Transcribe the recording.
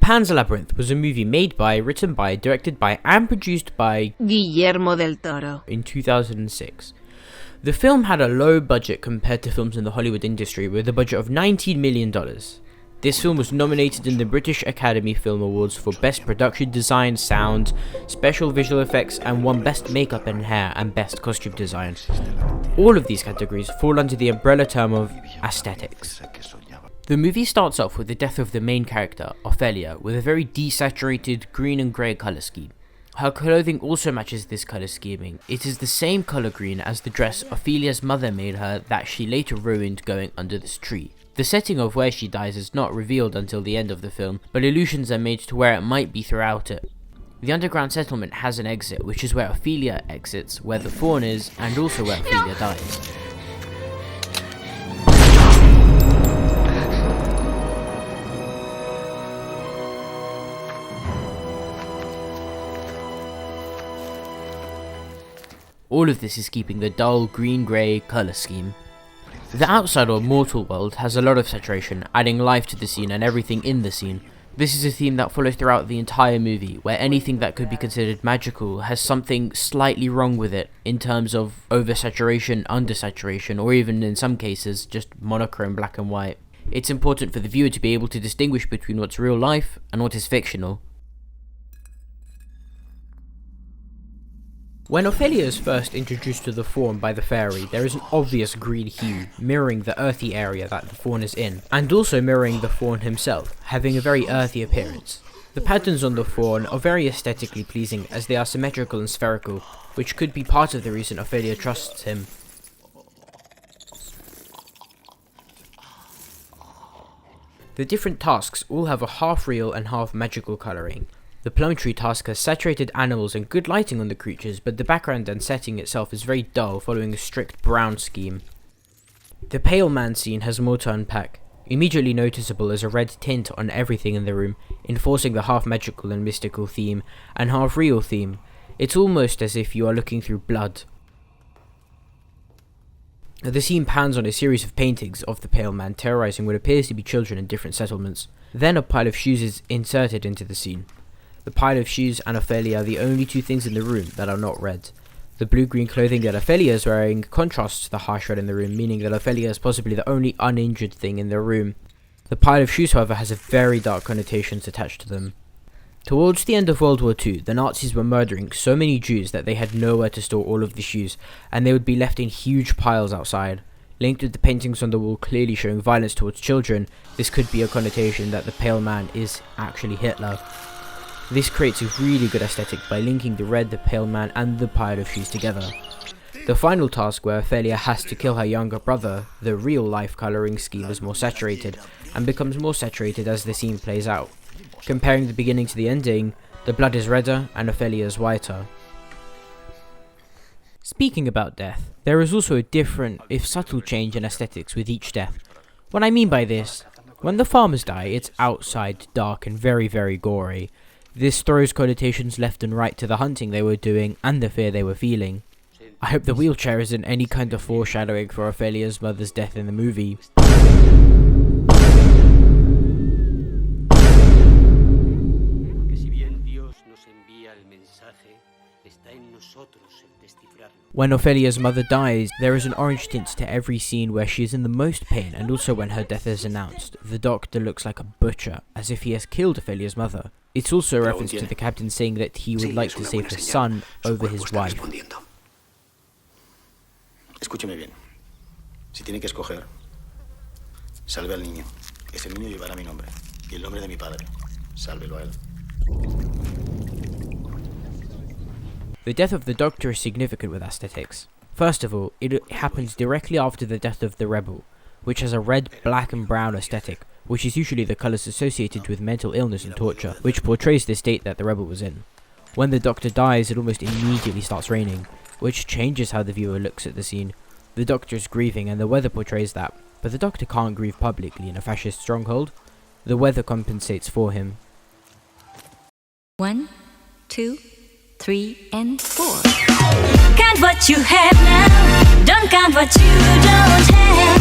Pan's Labyrinth was a movie made by, written by, directed by, and produced by Guillermo del Toro in 2006. The film had a low budget compared to films in the Hollywood industry, with a budget of $19 million. This film was nominated in the British Academy Film Awards for Best Production Design, Sound, Special Visual Effects, and won Best Makeup and Hair and Best Costume Design. All of these categories fall under the umbrella term of aesthetics. The movie starts off with the death of the main character, Ophelia, with a very desaturated green and grey colour scheme. Her clothing also matches this colour scheming. It is the same colour green as the dress Ophelia's mother made her that she later ruined going under this tree. The setting of where she dies is not revealed until the end of the film, but allusions are made to where it might be throughout it. The underground settlement has an exit, which is where Ophelia exits, where the fawn is, and also where Ophelia dies. All of this is keeping the dull green-grey colour scheme. The outside or mortal world has a lot of saturation, adding life to the scene and everything in the scene. This is a theme that follows throughout the entire movie, where anything that could be considered magical has something slightly wrong with it in terms of oversaturation, undersaturation, or even in some cases just monochrome black and white. It's important for the viewer to be able to distinguish between what's real life and what is fictional. When Ophelia is first introduced to the fawn by the fairy, there is an obvious green hue, mirroring the earthy area that the fawn is in, and also mirroring the fawn himself, having a very earthy appearance. The patterns on the fawn are very aesthetically pleasing as they are symmetrical and spherical, which could be part of the reason Ophelia trusts him. The different tasks all have a half real and half magical colouring. The plum tree task has saturated animals and good lighting on the creatures, but the background and setting itself is very dull, following a strict brown scheme. The pale man scene has more to unpack. Immediately noticeable is a red tint on everything in the room, enforcing the half magical and mystical theme, and half real theme. It's almost as if you are looking through blood. The scene pans on a series of paintings of the pale man terrorizing what appears to be children in different settlements. Then a pile of shoes is inserted into the scene. The pile of shoes and Ophelia are the only two things in the room that are not red. The blue-green clothing that Ophelia is wearing contrasts the harsh red in the room, meaning that Ophelia is possibly the only uninjured thing in the room. The pile of shoes, however, has a very dark connotations attached to them. Towards the end of World War II, the Nazis were murdering so many Jews that they had nowhere to store all of the shoes, and they would be left in huge piles outside. Linked with the paintings on the wall clearly showing violence towards children, this could be a connotation that the pale man is actually Hitler. This creates a really good aesthetic by linking the red, the pale man, and the pile of shoes together. The final task, where Ophelia has to kill her younger brother, the real-life colouring scheme is more saturated, and becomes more saturated as the scene plays out. Comparing the beginning to the ending, the blood is redder and Ophelia is whiter. Speaking about death, there is also a different, if subtle, change in aesthetics with each death. What I mean by this, when the farmers die, it's outside, dark, and very, very gory. This throws connotations left and right to the hunting they were doing and the fear they were feeling. I hope the wheelchair isn't any kind of foreshadowing for Ophelia's mother's death in the movie. When Ophelia's mother dies, there is an orange tint to every scene where she is in the most pain, and also when her death is announced. The doctor looks like a butcher, as if he has killed Ophelia's mother. It's also a reference to the captain saying that he would like to save his son over his wife. Escúcheme bien. Si tiene que escoger, salve al niño. Ese niño llevará mi nombre y el nombre de mi padre. Sálvelo a él. The death of the Doctor is significant with aesthetics. First of all, it happens directly after the death of the Rebel, which has a red, black and brown aesthetic, which is usually the colours associated with mental illness and torture, which portrays the state that the Rebel was in. When the Doctor dies, it almost immediately starts raining, which changes how the viewer looks at the scene. The Doctor is grieving and the weather portrays that, but the Doctor can't grieve publicly in a fascist stronghold. The weather compensates for him. 1, 2, 3, and 4. Count what you have now, don't count what you don't have.